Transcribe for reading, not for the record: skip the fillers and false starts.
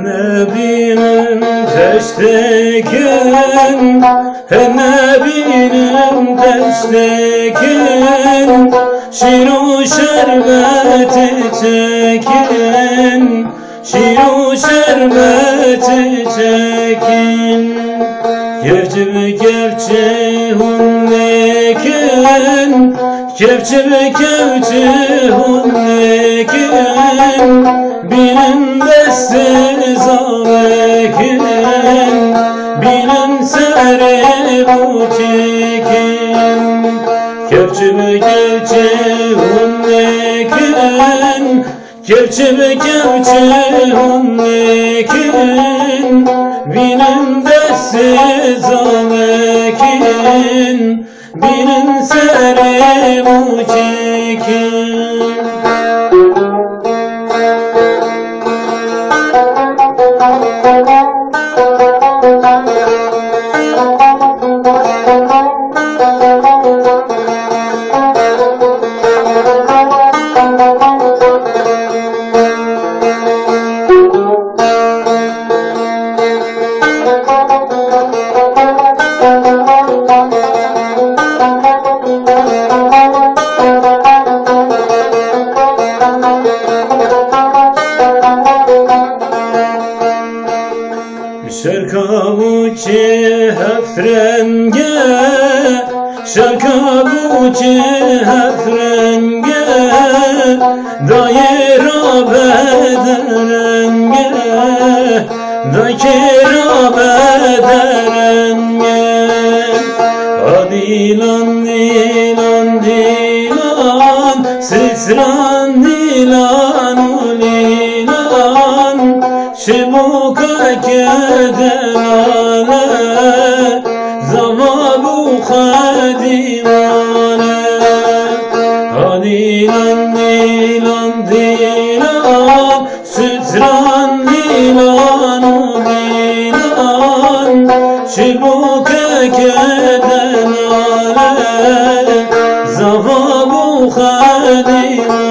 Nebinin teştekin, nebinin teştekin, şiru şerbeti çekin, şiru şerbeti çekin. Kevçimi kevçi hunnekin, kevçimi kevçi hunnekin, binin desti zavekin, binin seri bu çekin. Kevçimi kevçi hunnekin, kevçimi kevçi hunnekin, binin desti zavekin, binin seri bu çekin. Şerkavuçi hefrenge, şerkavuçi hefrenge, daira bederenge, daira bederenge. Dilan dilan dilan, sisran dilan ulilan, şibuka kedelane, zavabu khadimane. Dilan dilan dilan, sisran dilan ulilan, şibuka kedelane, zavabu khadimane.